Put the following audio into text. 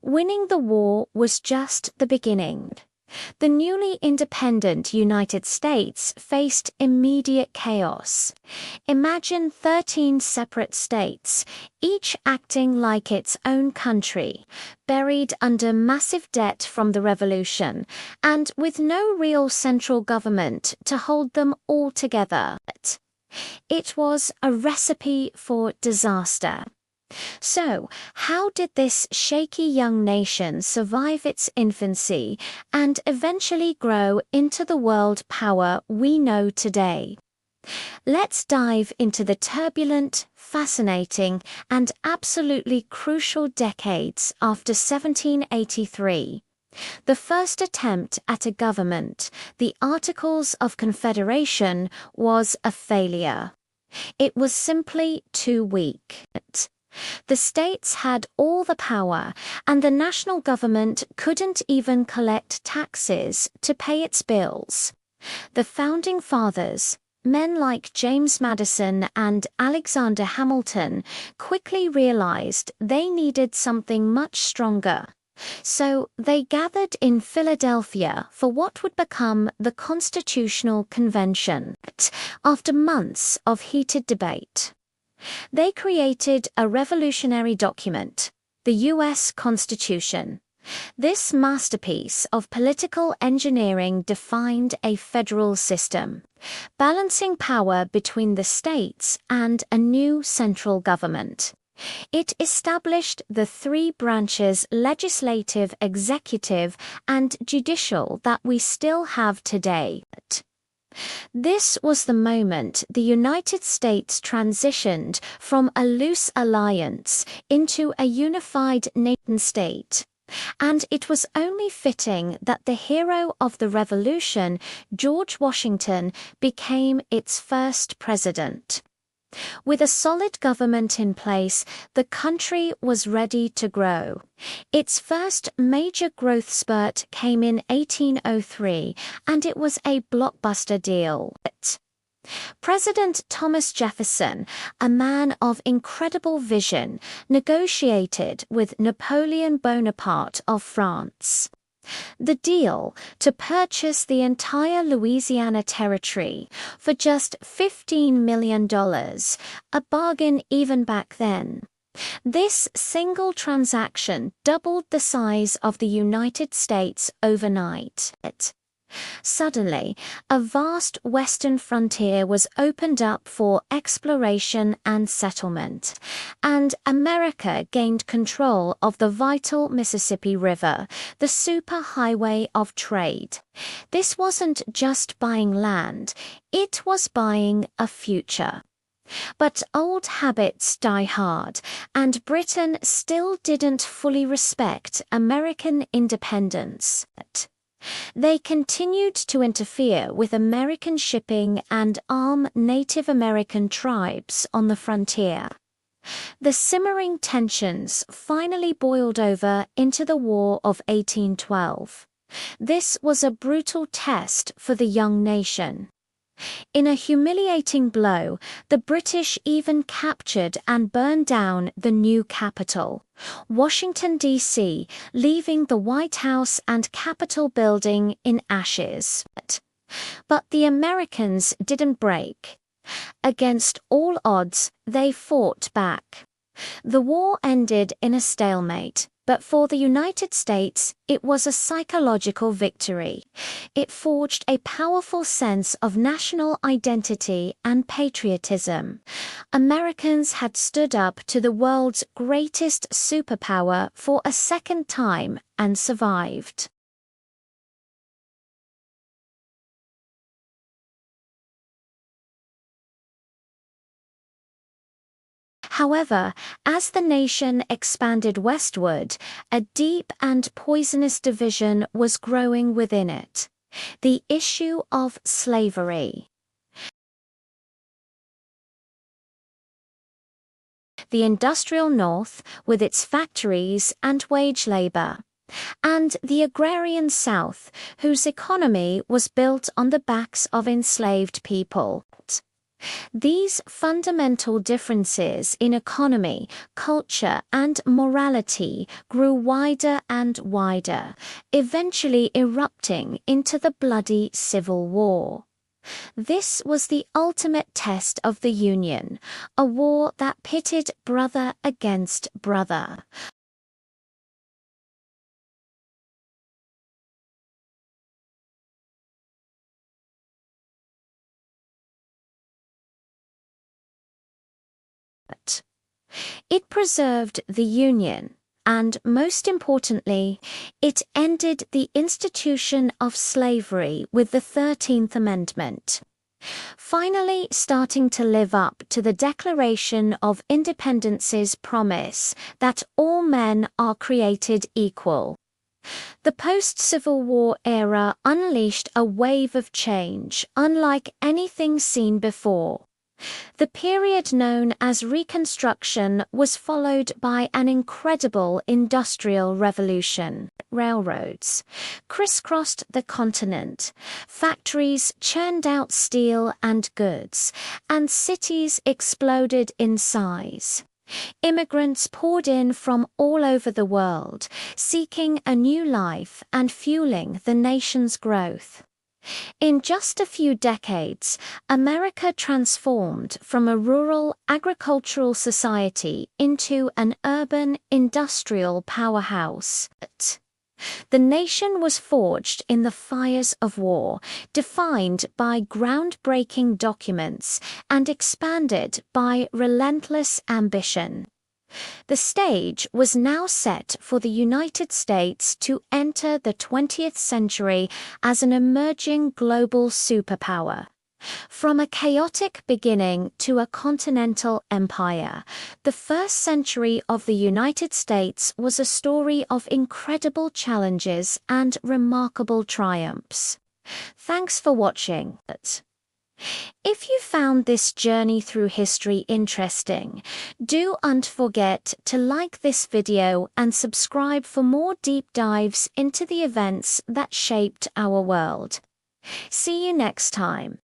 Winning the war was just the beginning. The newly independent United States faced immediate chaos. Imagine 13 separate states, each acting like its own country, buried under massive debt from the revolution, and with no real central government to hold them all together. It was a recipe for disaster. So, how did this shaky young nation survive its infancy and eventually grow into the world power we know today? Let's dive into the turbulent, fascinating, and absolutely crucial decades after 1783. The first attempt at a government, the Articles of Confederation, was a failure. It was simply too weak. The states had all the power, and the national government couldn't even collect taxes to pay its bills. The Founding Fathers, men like James Madison and Alexander Hamilton, quickly realized they needed something much stronger. So they gathered in Philadelphia for what would become the Constitutional Convention, after months of heated debate. They created a revolutionary document, the U.S. Constitution. This masterpiece of political engineering defined a federal system, balancing power between the states and a new central government. It established the three branches, legislative, executive, and judicial, that we still have today. This was the moment the United States transitioned from a loose alliance into a unified nation-state, and it was only fitting that the hero of the revolution, George Washington, became its first president. With a solid government in place, the country was ready to grow. Its first major growth spurt came in 1803, and it was a blockbuster deal. President Thomas Jefferson, a man of incredible vision, negotiated with Napoleon Bonaparte of France. The deal, to purchase the entire Louisiana Territory for just $15 million, a bargain even back then. This single transaction doubled the size of the United States overnight. Suddenly, a vast western frontier was opened up for exploration and settlement, and America gained control of the vital Mississippi River, the superhighway of trade. This wasn't just buying land, it was buying a future. But old habits die hard, and Britain still didn't fully respect American independence. They continued to interfere with American shipping and arm Native American tribes on the frontier. The simmering tensions finally boiled over into the War of 1812. This was a brutal test for the young nation. In a humiliating blow, the British even captured and burned down the new capital, Washington, D.C., leaving the White House and Capitol building in ashes. But the Americans didn't break. Against all odds, they fought back. The war ended in a stalemate, but for the United States, it was a psychological victory. It forged a powerful sense of national identity and patriotism. Americans had stood up to the world's greatest superpower for a second time and survived. However, as the nation expanded westward, a deep and poisonous division was growing within it: the issue of slavery. The industrial North, with its factories and wage labor, and the agrarian South, whose economy was built on the backs of enslaved people. These fundamental differences in economy, culture, and morality grew wider and wider, eventually erupting into the bloody Civil War. This was the ultimate test of the Union, a war that pitted brother against brother. It preserved the Union, and most importantly, it ended the institution of slavery with the 13th Amendment, finally starting to live up to the Declaration of Independence's promise that all men are created equal. The post-Civil War era unleashed a wave of change unlike anything seen before. The period known as Reconstruction was followed by an incredible industrial revolution. Railroads crisscrossed the continent, factories churned out steel and goods, and cities exploded in size. Immigrants poured in from all over the world, seeking a new life and fueling the nation's growth. In just a few decades, America transformed from a rural, agricultural society into an urban, industrial powerhouse. The nation was forged in the fires of war, defined by groundbreaking documents, and expanded by relentless ambition. The stage was now set for the United States to enter the 20th century as an emerging global superpower. From a chaotic beginning to a continental empire, the first century of the United States was a story of incredible challenges and remarkable triumphs. Thanks for watching. If you found this journey through history interesting, don't forget to like this video and subscribe for more deep dives into the events that shaped our world. See you next time.